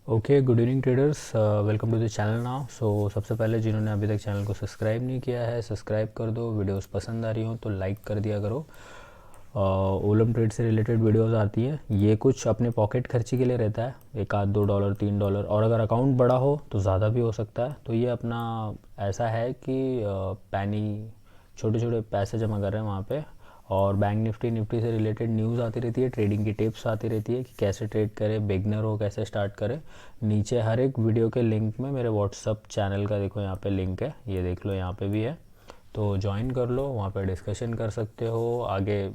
Okay, good evening traders, welcome to the channel now. So सबसे पहले जिन्होंने अभी तक चैनल को सब्सक्राइब नहीं किया है, सब्सक्राइब कर दो। वीडियोस पसंद आ रही हो तो लाइक कर दिया करो। ओलम ट्रेड से रिलेटेड वीडियोस आती हैं, ये कुछ अपने पॉकेट खर्ची के लिए रहता है, एक आध $2 $3, और अगर अकाउंट बड़ा हो तो ज़्यादा भी हो सकता है। तो ये अपना ऐसा है कि पैनी छोटे छोटे पैसे जमा कर रहे हैं वहाँ पे, और बैंक निफ्टी से रिलेटेड न्यूज़ आती रहती है, ट्रेडिंग की टिप्स आती रहती है कि कैसे ट्रेड करें, बिगनर हो कैसे स्टार्ट करें। नीचे हर एक वीडियो के लिंक में मेरे व्हाट्सअप चैनल का देखो यहाँ पे लिंक है, ये देख लो यहाँ पे भी है, तो ज्वाइन कर लो। वहाँ पे डिस्कशन कर सकते हो, आगे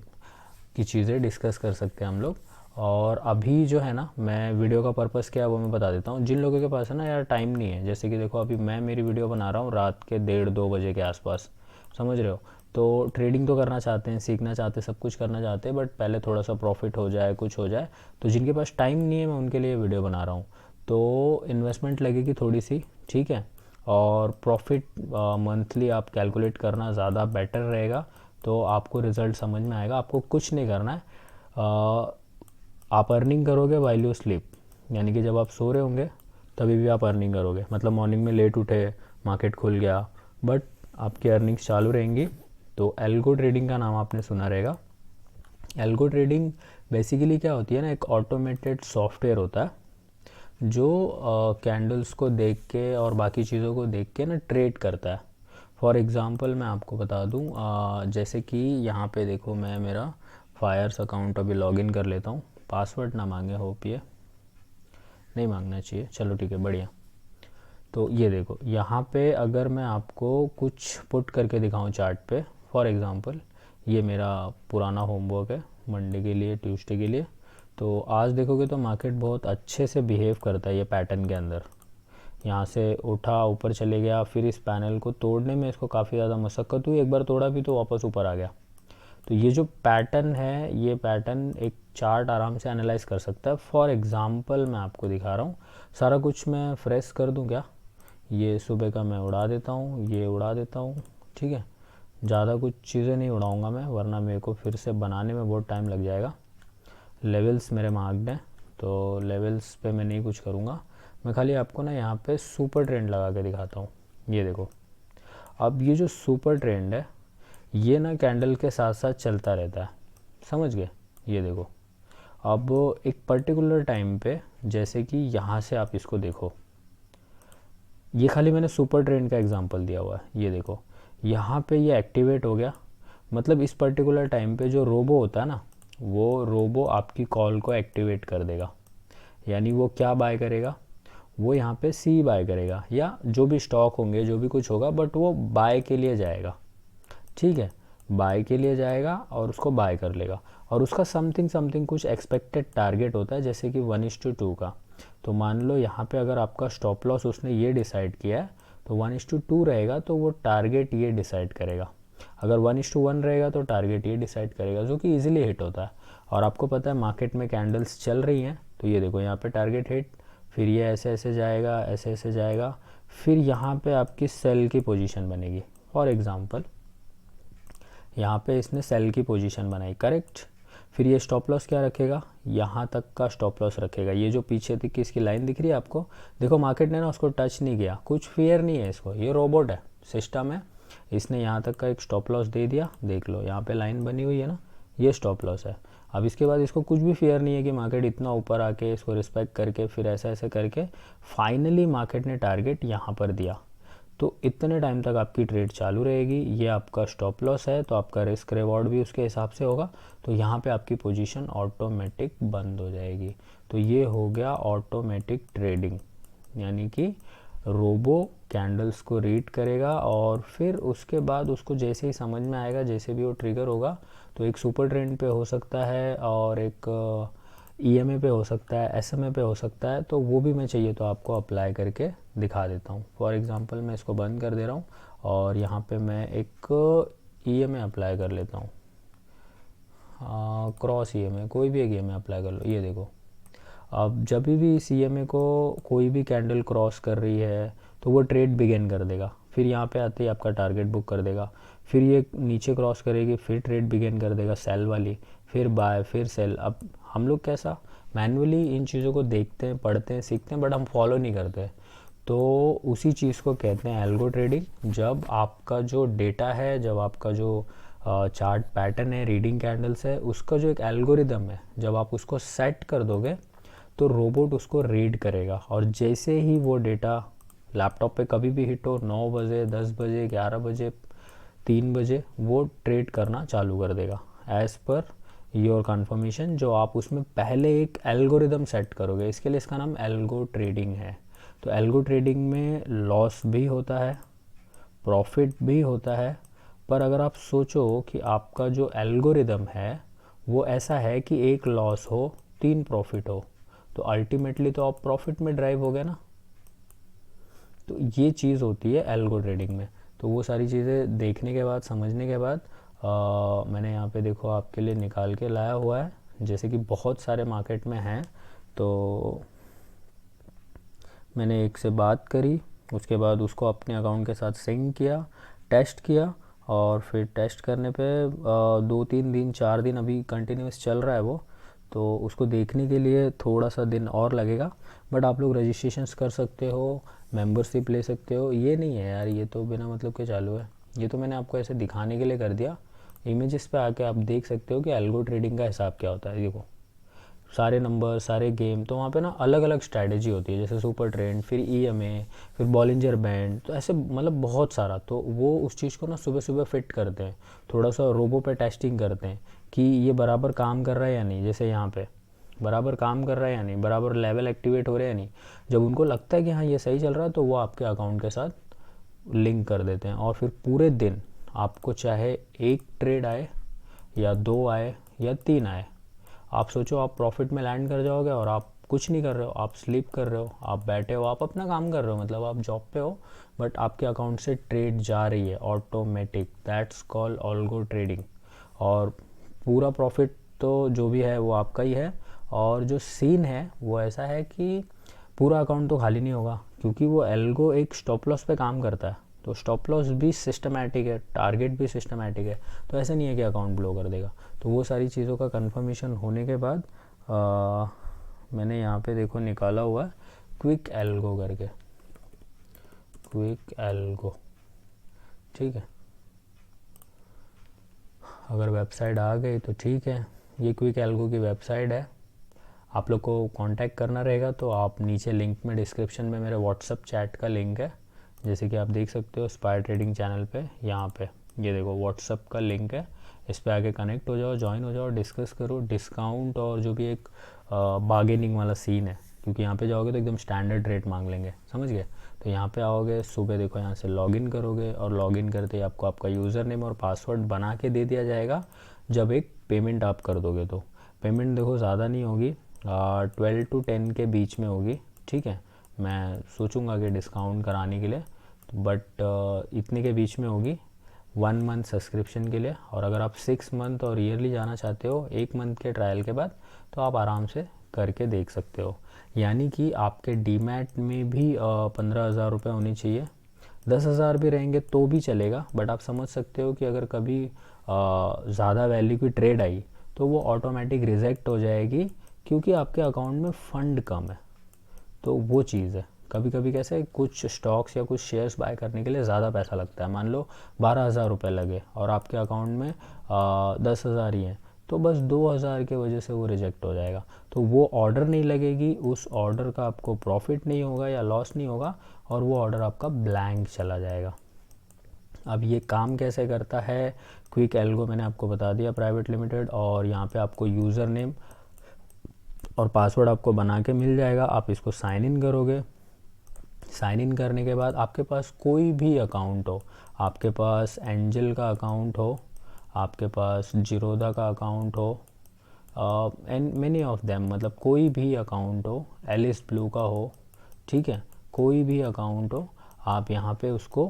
की चीज़ें डिस्कस कर सकते हैं हम लोग। और अभी जो है ना, मैं वीडियो का पर्पस क्या है वो मैं बता देता हूँ। जिन लोगों के पास है ना यार टाइम नहीं है, जैसे कि देखो अभी मैं मेरी वीडियो बना रहा हूँ रात के 1:30-2 बजे के आसपास, समझ रहे हो। तो ट्रेडिंग तो करना चाहते हैं, सीखना चाहते हैं, सब कुछ करना चाहते हैं, बट पहले थोड़ा सा प्रॉफिट हो जाए, कुछ हो जाए। तो जिनके पास टाइम नहीं है मैं उनके लिए वीडियो बना रहा हूँ। तो इन्वेस्टमेंट लगेगी थोड़ी सी, ठीक है, और प्रॉफिट मंथली आप कैलकुलेट करना ज़्यादा बेटर रहेगा। तो आपको रिज़ल्ट समझ में आएगा। आपको कुछ नहीं करना है, आप अर्निंग करोगे वाइल यू स्लीप, यानी कि जब आप सो रहे होंगे तभी भी आप अर्निंग करोगे। मतलब मॉर्निंग में लेट उठे, मार्केट खुल गया, बट आपकी अर्निंग्स चालू रहेंगी। तो एल्गो ट्रेडिंग का नाम आपने सुना रहेगा। एल्गो ट्रेडिंग बेसिकली क्या होती है ना, एक ऑटोमेटेड सॉफ्टवेयर होता है जो कैंडल्स को देख के और बाकी चीज़ों को देख के ना ट्रेड करता है। फॉर एग्ज़ाम्पल मैं आपको बता दूं, जैसे कि यहाँ पे देखो, मैं मेरा फायर्स अकाउंट अभी लॉगिन कर लेता हूँ। पासवर्ड ना मांगे, होप ये नहीं मांगना चाहिए, चलो ठीक है, बढ़िया। तो ये देखो यहाँ पे अगर मैं आपको कुछ पुट करके दिखाऊँ चार्ट पे, फॉर एग्ज़ाम्पल ये मेरा पुराना होमवर्क है मंडे के लिए, ट्यूसडे के लिए। तो आज देखोगे तो मार्केट बहुत अच्छे से बिहेव करता है ये पैटर्न के अंदर। यहाँ से उठा, ऊपर चले गया, फिर इस पैनल को तोड़ने में इसको काफ़ी ज़्यादा मशक्क़त हुई, एक बार तोड़ा भी तो वापस ऊपर आ गया। तो ये जो पैटर्न है, ये पैटर्न एक चार्ट आराम से एनालाइज कर सकता है। फॉर एग्ज़ाम्पल मैं आपको दिखा रहा हूँ, सारा कुछ मैं फ्रेश कर दूँ क्या, ये सुबह का मैं उड़ा देता हूँ, ये उड़ा देता हूँ, ठीक है। ज़्यादा कुछ चीज़ें नहीं उड़ाऊँगा मैं, वरना मेरे को फिर से बनाने में बहुत टाइम लग जाएगा। लेवल्स मेरे मार्क्ड हैं, तो लेवल्स पे मैं नहीं कुछ करूँगा। मैं खाली आपको ना यहाँ पे सुपर ट्रेंड लगा के दिखाता हूँ। ये देखो, अब ये जो सुपर ट्रेंड है ये ना कैंडल के साथ साथ चलता रहता है, समझ गए। ये देखो, अब एक पर्टिकुलर टाइम पे, जैसे कि यहाँ से आप इसको देखो, ये खाली मैंने सुपर ट्रेंड का एग्जांपल दिया हुआ है। ये देखो यहाँ पे ये एक्टिवेट हो गया, मतलब इस पर्टिकुलर टाइम पे जो रोबो होता है ना, वो रोबो आपकी कॉल को एक्टिवेट कर देगा। यानी वो क्या बाय करेगा, वो यहाँ पे सी बाय करेगा, या जो भी स्टॉक होंगे, जो भी कुछ होगा, बट वो बाय के लिए जाएगा, ठीक है। बाय के लिए जाएगा और उसको बाय कर लेगा, और उसका समथिंग समथिंग कुछ एक्सपेक्टेड टारगेट होता है, जैसे कि 1:2 का। तो मान लो यहाँ पे अगर आपका स्टॉप लॉस उसने ये डिसाइड किया है, तो 1:2 रहेगा, तो वो टारगेट ये डिसाइड करेगा। अगर 1:1 रहेगा तो टारगेट ये डिसाइड करेगा, जो कि ईजिली हिट होता है। और आपको पता है मार्केट में कैंडल्स चल रही हैं, तो ये देखो यहाँ पे टारगेट हिट, फिर ये ऐसे ऐसे जाएगा, ऐसे ऐसे जाएगा, फिर यहाँ पे आपकी सेल की पोजीशन बनेगी। फॉर एग्जांपल यहाँ पे इसने सेल की पोजीशन बनाई, करेक्ट। फिर ये स्टॉप लॉस क्या रखेगा, यहाँ तक का स्टॉप लॉस रखेगा। ये जो पीछे तक की इसकी लाइन दिख रही है आपको, देखो मार्केट ने ना उसको टच नहीं किया, कुछ फियर नहीं है इसको, ये रोबोट है, सिस्टम है। इसने यहाँ तक का एक स्टॉप लॉस दे दिया, देख लो यहाँ पे लाइन बनी हुई है ना, ये स्टॉप लॉस है। अब इसके बाद इसको कुछ भी फियर नहीं है कि मार्केट इतना ऊपर आके इसको रिस्पेक्ट करके फिर ऐसा ऐसे करके फाइनली मार्केट ने टारगेट यहाँ पर दिया। तो इतने टाइम तक आपकी ट्रेड चालू रहेगी। ये आपका स्टॉप लॉस है, तो आपका रिस्क रिवॉर्ड भी उसके हिसाब से होगा। तो यहाँ पे आपकी पोजीशन ऑटोमेटिक बंद हो जाएगी। तो ये हो गया ऑटोमेटिक ट्रेडिंग, यानी कि रोबो कैंडल्स को रीड करेगा, और फिर उसके बाद उसको जैसे ही समझ में आएगा, जैसे भी वो ट्रिगर होगा, तो एक सुपर ट्रेंड पे हो सकता है, और एक ईएमए पे हो सकता है, एसएमए पे हो सकता है। तो वो भी मैं चाहिए तो आपको अप्लाई करके दिखा देता हूँ। फॉर एग्जांपल मैं इसको बंद कर दे रहा हूँ, और यहाँ पे मैं एक ईएमए अप्लाई कर लेता हूँ, क्रॉस ईएमए, कोई भी एक ईएमए अप्लाई कर लो। ये देखो, अब जब भी इस ईएमए को कोई भी कैंडल क्रॉस कर रही है तो वो ट्रेड बिगिन कर देगा, फिर यहाँ पे आते ही आपका टारगेट बुक कर देगा, फिर ये नीचे क्रॉस करेगी, फिर ट्रेड बिगिन कर देगा सेल वाली, फिर बाय, फिर सेल। अब हम लोग कैसा, मैनुअली इन चीज़ों को देखते हैं, पढ़ते हैं, सीखते हैं, बट हम फॉलो नहीं करते। तो उसी चीज़ को कहते हैं एल्गो ट्रेडिंग। जब आपका जो डेटा है, जब आपका जो चार्ट पैटर्न है, रीडिंग कैंडल्स है, उसका जो एक एल्गोरिदम है, जब आप उसको सेट कर दोगे तो रोबोट उसको रीड करेगा, और जैसे ही वो डेटा लैपटॉप पे कभी भी हिट हो, 9 बजे, 10 बजे, 11 बजे, 3 बजे, वो ट्रेड करना चालू कर देगा एज़ पर योर कन्फर्मेशन, जो आप उसमें पहले एक एल्गोरिदम सेट करोगे। इसके लिए इसका नाम एल्गो ट्रेडिंग है। तो एल्गो ट्रेडिंग में लॉस भी होता है, प्रॉफिट भी होता है, पर अगर आप सोचो कि आपका जो एल्गोरिदम है वो ऐसा है कि एक लॉस हो, 3 प्रॉफिट हो, तो अल्टीमेटली तो आप प्रॉफिट में ड्राइव हो गए ना। तो ये चीज़ होती है एल्गो ट्रेडिंग में। तो वो सारी चीज़ें देखने के बाद, समझने के बाद मैंने यहाँ पे देखो आपके लिए निकाल के लाया हुआ है, जैसे कि बहुत सारे मार्केट में हैं। तो मैंने एक से बात करी, उसके बाद उसको अपने अकाउंट के साथ सिंक किया, टेस्ट किया, और फिर टेस्ट करने पे 2-3 दिन, 4 दिन अभी कंटिन्यूस चल रहा है वो। तो उसको देखने के लिए थोड़ा सा दिन और लगेगा, बट आप लोग रजिस्ट्रेशंस कर सकते हो, मेंबरशिप ले सकते हो। ये नहीं है यार, ये तो बिना मतलब के चालू है, ये तो मैंने आपको ऐसे दिखाने के लिए कर दिया। इमेजेस पे आके आप देख सकते हो कि एल्गो ट्रेडिंग का हिसाब क्या होता है। देखो सारे नंबर, सारे गेम, तो वहाँ पे ना अलग अलग स्ट्रैटेजी होती है, जैसे सुपर ट्रेंड, फिर EMA, फिर बॉलिंजर बैंड, तो ऐसे मतलब बहुत सारा। तो वो उस चीज़ को ना सुबह सुबह फिट करते हैं, थोड़ा सा रोबो पे टेस्टिंग करते हैं कि ये बराबर काम कर रहा है या नहीं, जैसे यहाँ पे बराबर काम कर रहा है या नहीं, बराबर लेवल एक्टिवेट हो रहे हैं या नहीं। जब उनको लगता है कि हाँ ये सही चल रहा है, तो वो आपके अकाउंट के साथ लिंक कर देते हैं, और फिर पूरे दिन आपको चाहे 1 ट्रेड आए या 2 आए या 3 आए, आप सोचो आप प्रॉफिट में लैंड कर जाओगे, और आप कुछ नहीं कर रहे हो, आप स्लीप कर रहे हो, आप बैठे हो, आप अपना काम कर रहे हो, मतलब आप जॉब पे हो, बट आपके अकाउंट से ट्रेड जा रही है automatic. That's called algo trading. और पूरा प्रॉफिट तो जो भी है वो आपका ही है। और जो सीन है वो ऐसा है कि पूरा अकाउंट तो खाली नहीं होगा, क्योंकि वो एल्गो एक स्टॉप लॉस पे काम करता है। तो स्टॉप लॉस भी सिस्टमैटिक है, टारगेट भी सिस्टमैटिक है, तो ऐसा नहीं है कि अकाउंट ब्लो कर देगा। तो वो सारी चीज़ों का कंफर्मेशन होने के बाद मैंने यहाँ पे देखो निकाला हुआ है क्विक एल्गो करके, क्विक एल्गो, ठीक है। अगर वेबसाइट आ गई तो ठीक है, ये क्विक एल्गो की वेबसाइट है। आप लोग को कांटेक्ट करना रहेगा तो आप नीचे लिंक में, डिस्क्रिप्शन में मेरे व्हाट्सअप चैट का लिंक है, जैसे कि आप देख सकते हो स्पायर ट्रेडिंग चैनल पे, यहाँ पे ये देखो व्हाट्सअप का लिंक है। इस पे आके कनेक्ट हो जाओ, ज्वाइन हो जाओ, डिस्कस करो डिस्काउंट और जो भी एक बार्गेनिंग वाला सीन है, क्योंकि यहाँ पे जाओगे तो एकदम स्टैंडर्ड रेट मांग लेंगे, समझ गए। तो यहाँ पे आओगे, सुबह देखो यहाँ से लॉगिन करोगे, और लॉगिन करते ही आपको आपका यूज़र नेम और पासवर्ड बना के दे दिया जाएगा। जब एक पेमेंट आप कर दोगे, तो पेमेंट देखो ज़्यादा नहीं होगी, 12 to 10 के बीच में होगी, ठीक है। मैं सोचूंगा कि डिस्काउंट कराने के लिए, बट इतने के बीच में होगी 1 मंथ सब्सक्रिप्शन के लिए। और अगर आप 6 मंथ और ईयरली जाना चाहते हो 1 मंथ के ट्रायल के बाद, तो आप आराम से करके देख सकते हो। यानी कि आपके डीमैट में भी 15,000 रुपये होनी चाहिए, 10,000 भी रहेंगे तो भी चलेगा, बट आप समझ सकते हो कि अगर कभी ज़्यादा वैल्यू की ट्रेड आई तो वो ऑटोमेटिक रिजेक्ट हो जाएगी, क्योंकि आपके अकाउंट में फ़ंड कम है। तो वो चीज़ है। कभी कभी कैसे कुछ स्टॉक्स या कुछ शेयर्स बाय करने के लिए ज़्यादा पैसा लगता है, मान लो 12,000 रुपये लगे और आपके अकाउंट में 10,000 ही हैं, तो बस 2,000 की वजह से वो रिजेक्ट हो जाएगा। तो वो ऑर्डर नहीं लगेगी, उस ऑर्डर का आपको प्रॉफिट नहीं होगा या लॉस नहीं होगा, और वो ऑर्डर आपका ब्लैंक चला जाएगा। अब ये काम कैसे करता है, क्विक एल्गो मैंने आपको बता दिया प्राइवेट लिमिटेड, और यहाँ पे आपको यूज़र नेम और पासवर्ड आपको बना के मिल जाएगा। आप इसको साइन इन करोगे, साइन इन करने के बाद आपके पास कोई भी अकाउंट हो, आपके पास एंजल का अकाउंट हो, आपके पास जीरोदा का अकाउंट हो, एंड मेनी ऑफ देम, मतलब कोई भी अकाउंट हो, एलिस ब्लू का हो, ठीक है, कोई भी अकाउंट हो, आप यहाँ पे उसको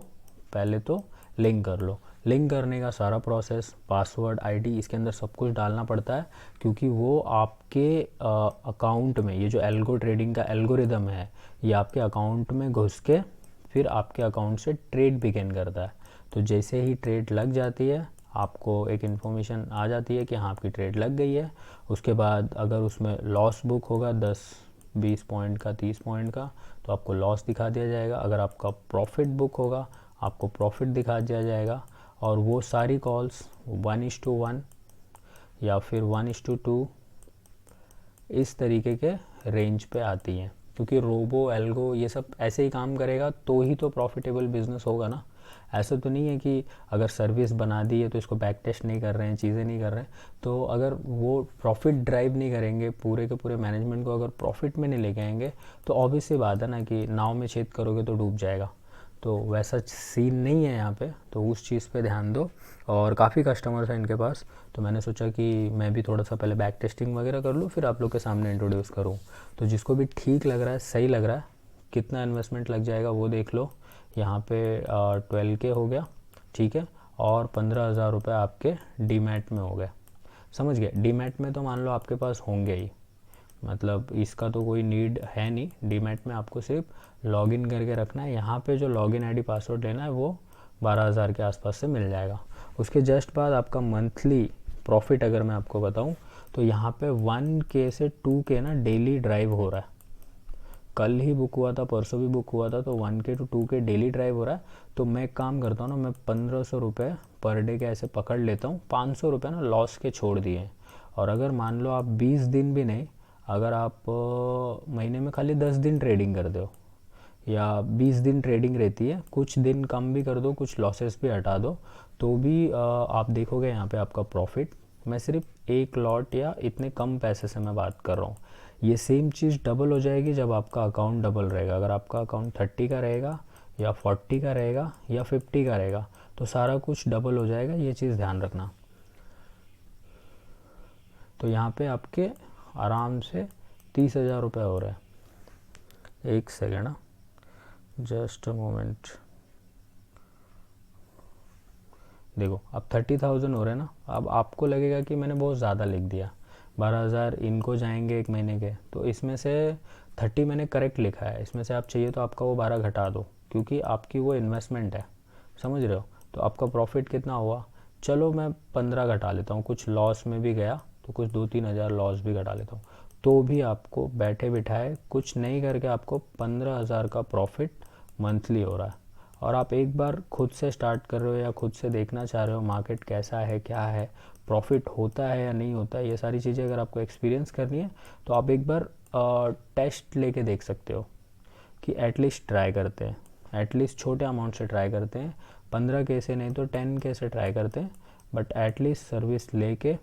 पहले तो लिंक कर लो। लिंक करने का सारा प्रोसेस, पासवर्ड, आईडी, इसके अंदर सब कुछ डालना पड़ता है, क्योंकि वो आपके अकाउंट में, ये जो एल्गो ट्रेडिंग का एल्गोरिदम है, ये आपके अकाउंट में घुस के फिर आपके अकाउंट से ट्रेड बिगिन करता है। तो जैसे ही ट्रेड लग जाती है, आपको एक इन्फॉर्मेशन आ जाती है कि हाँ आपकी ट्रेड लग गई है। उसके बाद अगर उसमें लॉस बुक होगा 10-20 पॉइंट का, 30 पॉइंट का, तो आपको लॉस दिखा दिया जाएगा। अगर आपका प्रॉफिट बुक होगा आपको प्रॉफिट दिखा दिया जाएगा। और वो सारी कॉल्स 1:1 या फिर 1:2 इस तरीके के रेंज पे आती हैं, क्योंकि रोबो एल्गो ये सब ऐसे ही काम करेगा तो ही तो प्रॉफिटेबल बिजनेस होगा ना। ऐसा तो नहीं है कि अगर सर्विस बना दी है तो इसको बैक टेस्ट नहीं कर रहे हैं, चीज़ें नहीं कर रहे हैं, तो अगर वो प्रॉफिट ड्राइव नहीं करेंगे, पूरे के पूरे मैनेजमेंट को अगर प्रॉफिट में नहीं लेके आएंगे, तो ऑब्वियस सी बात है ना कि नाव में छेद करोगे तो डूब जाएगा। तो वैसा सीन नहीं है यहाँ पे, तो उस चीज़ पे ध्यान दो। और काफ़ी कस्टमर्स हैं इनके पास, तो मैंने सोचा कि मैं भी थोड़ा सा पहले बैक टेस्टिंग वगैरह कर लूँ, फिर आप लोग के सामने इंट्रोड्यूस करूँ। तो जिसको भी ठीक लग रहा है, सही लग रहा है, कितना इन्वेस्टमेंट लग जाएगा वो देख लो। यहाँ पे 12K हो गया, ठीक है, और 15,000 रुपये आपके डीमैट में हो गए। समझ गए? डीमैट में तो मान लो आपके पास होंगे ही, मतलब इसका तो कोई नीड है नहीं। डीमैट में आपको सिर्फ लॉगिन करके रखना है। यहाँ पे जो लॉगिन आईडी पासवर्ड लेना है वो 12,000 के आसपास से मिल जाएगा। उसके जस्ट बाद आपका मंथली प्रॉफिट अगर मैं आपको बताऊँ तो यहाँ पे 1K से 2K ना डेली ड्राइव हो रहा है। कल ही बुक हुआ था, परसों भी बुक हुआ था, तो 1K to 2K daily drive हो रहा है। तो मैं काम करता हूँ ना, मैं 1,500 रुपये पर डे के ऐसे पकड़ लेता हूँ, 500 रुपये ना लॉस के छोड़ दिए। और अगर मान लो आप 20 दिन भी नहीं, अगर आप महीने में खाली 10 दिन ट्रेडिंग करते हो या 20 दिन ट्रेडिंग रहती है, कुछ दिन कम भी कर दो, कुछ लॉसेस भी हटा दो, तो भी आप देखोगे यहाँ पे आपका प्रॉफिट। मैं सिर्फ एक लॉट या इतने कम पैसे से मैं बात कर रहा हूँ। ये सेम चीज़ डबल हो जाएगी जब आपका अकाउंट डबल रहेगा। अगर आपका अकाउंट 30 का रहेगा या 40 का रहेगा या 50 का रहेगा तो सारा कुछ डबल हो जाएगा, ये चीज़ ध्यान रखना। तो यहाँ पे आपके आराम से 30,000 रुपये हो रहे हैं। एक सेकेंड ना, जस्ट अ मोमेंट। देखो अब 30,000 हो रहे हैं ना। अब आपको लगेगा कि मैंने बहुत ज़्यादा लिख दिया, 12,000 इनको जाएंगे एक महीने के, तो इसमें से 30 मैंने करेक्ट लिखा है, इसमें से आप चाहिए तो आपका वो 12 घटा दो, क्योंकि आपकी वो इन्वेस्टमेंट है। समझ रहे हो? तो आपका प्रॉफिट कितना हुआ, चलो मैं 15 घटा लेता हूँ, कुछ लॉस में भी गया तो कुछ 2-3 हज़ार लॉस भी घटा लेता हूँ, तो भी आपको बैठे बिठाए कुछ नहीं करके आपको 15,000 का प्रॉफिट मंथली हो रहा है। और आप एक बार खुद से स्टार्ट कर रहे हो या खुद से देखना चाह रहे हो मार्केट कैसा है, क्या है, प्रॉफिट होता है या नहीं होता है, ये सारी चीज़ें अगर आपको एक्सपीरियंस करनी है तो आप एक बार टेस्ट लेके देख सकते हो कि एटलीस्ट ट्राई करते हैं, एटलीस्ट छोटे अमाउंट से ट्राई करते हैं, 15K से नहीं तो 10K से ट्राई करते हैं, बट एटलीस्ट सर्विस लेके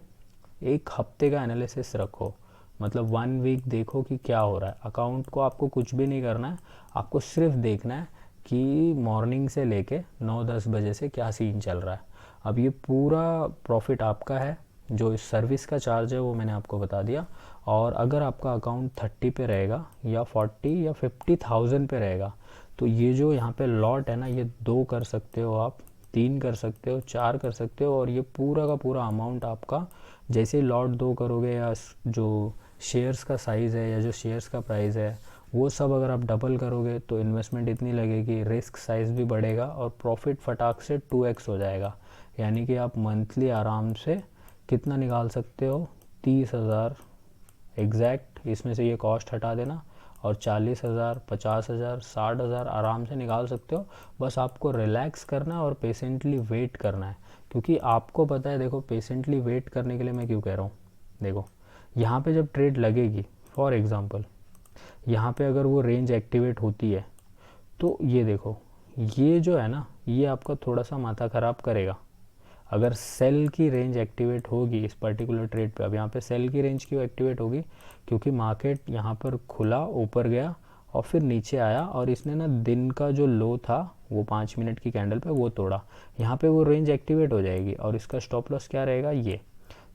एक हफ्ते का एनालिसिस रखो। मतलब 1 वीक देखो कि क्या हो रहा है। अकाउंट को आपको कुछ भी नहीं करना है, आपको सिर्फ देखना है कि मॉर्निंग से लेके 9-10 बजे से क्या सीन चल रहा है। अब ये पूरा प्रॉफिट आपका है, जो इस सर्विस का चार्ज है वो मैंने आपको बता दिया। और अगर आपका अकाउंट 30 पे रहेगा या 40 या 50,000 पे रहेगा तो ये जो यहाँ पे लॉट है ना, ये 2 कर सकते हो आप, 3 कर सकते हो, 4 कर सकते हो, और ये पूरा का पूरा अमाउंट आपका जैसे ही लॉट 2 करोगे या जो शेयर्स का साइज़ है या जो शेयर्स का प्राइस है वो सब अगर आप डबल करोगे तो इन्वेस्टमेंट इतनी लगेगी, रिस्क साइज़ भी बढ़ेगा और प्रॉफिट फटाक से 2x हो जाएगा। यानी कि आप मंथली आराम से कितना निकाल सकते हो, 30,000 एग्जैक्ट। इसमें से ये कॉस्ट हटा देना और 40,000, 50,000, 60,000 आराम से निकाल सकते हो। बस आपको रिलैक्स करना है और पेशेंटली वेट करना है, क्योंकि आपको पता है, देखो पेशेंटली वेट करने के लिए मैं क्यों कह रहा हूँ। देखो यहाँ पे जब ट्रेड लगेगी, फॉर एग्ज़ाम्पल यहाँ पे अगर वो रेंज एक्टिवेट होती है तो ये देखो, ये जो है ना, ये आपका थोड़ा सा माथा ख़राब करेगा। अगर सेल की रेंज एक्टिवेट होगी इस पर्टिकुलर ट्रेड पे, अब यहाँ पे सेल की रेंज क्यों एक्टिवेट होगी, क्योंकि मार्केट यहाँ पर खुला, ऊपर गया और फिर नीचे आया और इसने ना दिन का जो लो था वो 5 मिनट की कैंडल पे वो तोड़ा, यहाँ पे वो रेंज एक्टिवेट हो जाएगी और इसका स्टॉप लॉस क्या रहेगा, ये।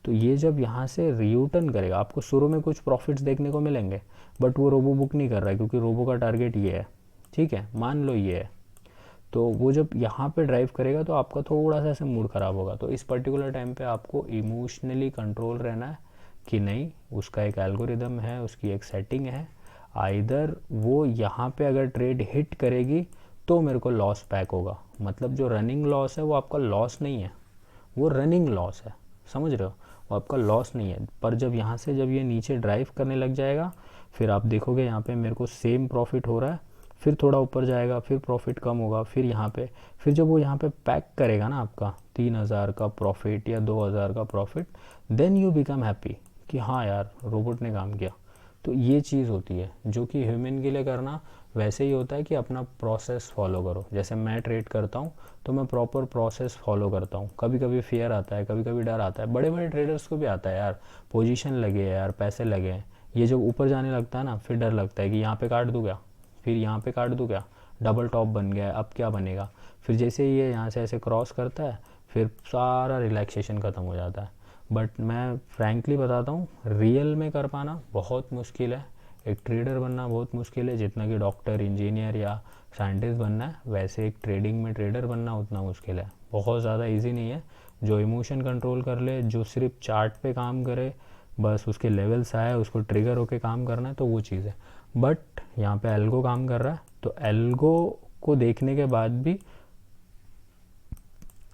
तो ये जब यहाँ से रियूटर्न करेगा, आपको शुरू में कुछ प्रॉफिट्स देखने को मिलेंगे, बट वो रोबो बुक नहीं कर रहा है क्योंकि रोबो का टारगेट ये है, ठीक है, मान लो ये है। तो वो जब यहाँ पे ड्राइव करेगा तो आपका थोड़ा सा ऐसे मूड ख़राब होगा। तो इस पर्टिकुलर टाइम पे आपको इमोशनली कंट्रोल रहना है कि नहीं, उसका एक एल्गोरिदम है, उसकी एक सेटिंग है, आइदर वो यहाँ पे अगर ट्रेड हिट करेगी तो मेरे को लॉस बैक होगा। मतलब जो रनिंग लॉस है वो आपका लॉस नहीं है, वो रनिंग लॉस है, समझ रहे हो, वो आपका लॉस नहीं है। पर जब यहाँ से जब ये नीचे ड्राइव करने लग जाएगा, फिर आप देखोगे यहाँ पे मेरे को सेम प्रॉफिट हो रहा है, फिर थोड़ा ऊपर जाएगा, फिर प्रॉफिट कम होगा, फिर यहाँ पे, फिर जब वो यहाँ पे पैक करेगा ना आपका 3,000 का प्रॉफिट या 2,000 का profit, then you become happy कि हाँ यार रोबोट ने काम किया। तो ये चीज़ होती है जो कि ह्यूमन के लिए करना वैसे ही होता है कि अपना प्रोसेस फॉलो करो। जैसे मैं ट्रेड करता हूँ तो मैं प्रॉपर प्रोसेस फॉलो करता हूँ। कभी कभी फियर आता है, कभी कभी डर आता है, बड़े बड़े ट्रेडर्स को भी आता है यार, पोजीशन लगे यार, पैसे लगे हैं, ये जब ऊपर जाने लगता है ना फिर डर लगता है कि यहाँ पे काट दूँ क्या, फिर यहाँ पे काट दूँ क्या, डबल टॉप बन गया है, अब क्या बनेगा। फिर जैसे ही ये यहाँ से ऐसे क्रॉस करता है फिर सारा रिलैक्सेशन ख़त्म हो जाता है। बट मैं फ्रैंकली बताता हूँ, रियल में कर पाना बहुत मुश्किल है, एक ट्रेडर बनना बहुत मुश्किल है। जितना कि डॉक्टर, इंजीनियर या साइंटिस्ट बनना है, वैसे एक ट्रेडिंग में ट्रेडर बनना उतना मुश्किल है, बहुत ज़्यादा इजी नहीं है। जो इमोशन कंट्रोल कर ले, जो सिर्फ चार्ट पे काम करे, बस उसके लेवल्स आए, उसको ट्रिगर होके काम करना है, तो वो चीज़ है। बट यहाँ पे एल्गो काम कर रहा है, तो एल्गो को देखने के बाद भी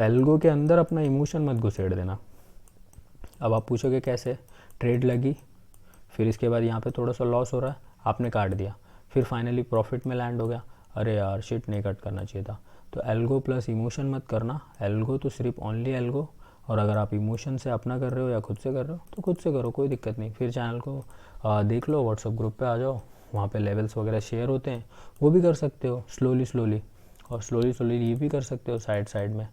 एल्गो के अंदर अपना इमोशन मत घुसेड़ देना। अब आप पूछोगे कैसे, ट्रेड लगी, फिर इसके बाद यहाँ पे थोड़ा सा लॉस हो रहा है, आपने काट दिया, फिर फाइनली प्रॉफिट में लैंड हो गया, अरे यार शिट नहीं कट करना चाहिए था। तो एल्गो प्लस इमोशन मत करना, एल्गो तो सिर्फ ओनली एल्गो। और अगर आप इमोशन से अपना कर रहे हो या खुद से कर रहे हो तो खुद से करो, कोई दिक्कत नहीं। फिर चैनल को देख लो, व्हाट्सअप ग्रुप पे आ जाओ, वहाँ पे लेवल्स वगैरह शेयर होते हैं, वो भी कर सकते हो स्लोली स्लोली, और स्लोली स्लोली ये भी कर सकते हो साइड साइड में।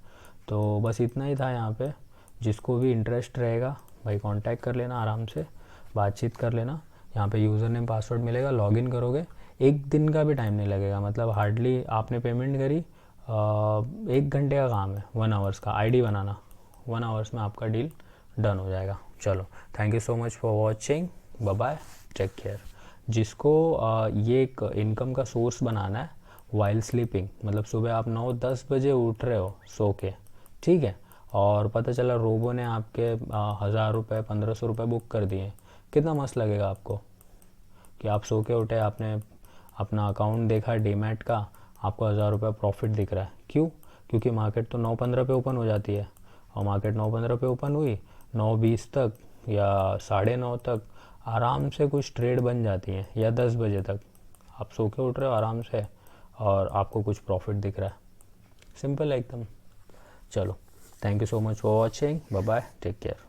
तो बस इतना ही था यहाँ पे। जिसको भी इंटरेस्ट रहेगा भाई कांटेक्ट कर लेना, आराम से बातचीत कर लेना। यहाँ पे यूज़र नेम पासवर्ड मिलेगा, लॉगिन करोगे, एक दिन का भी टाइम नहीं लगेगा, मतलब हार्डली आपने पेमेंट करी, 1 घंटे का काम है, 1 आवर्स का आईडी बनाना, 1 आवर्स में आपका डील डन हो जाएगा। चलो, thank you so much for watching, bye bye, take care. जिसको ये एक इनकम का सोर्स बनाना है वाइल स्लीपिंग, मतलब सुबह आप 9-10 बजे उठ रहे हो सो के, ठीक है, और पता चला रोबो ने आपके 1,000 रुपये 1,500 रुपये बुक कर दिए, कितना मस्त लगेगा आपको कि आप सो के उठे, आपने अपना अकाउंट देखा डीमैट का, आपको 1,000 रुपये प्रॉफिट दिख रहा है। क्यों? क्योंकि मार्केट तो 9:15 पे ओपन हो जाती है, और मार्केट 9:15 पे ओपन हुई, 9:20 तक या 9:30 तक आराम से कुछ ट्रेड बन जाती हैं, या 10 बजे तक आप सो के उठ रहे हो आराम से और आपको कुछ प्रॉफिट दिख रहा है। सिंपल है एकदम। चलो, thank you so much for watching, bye bye, take care.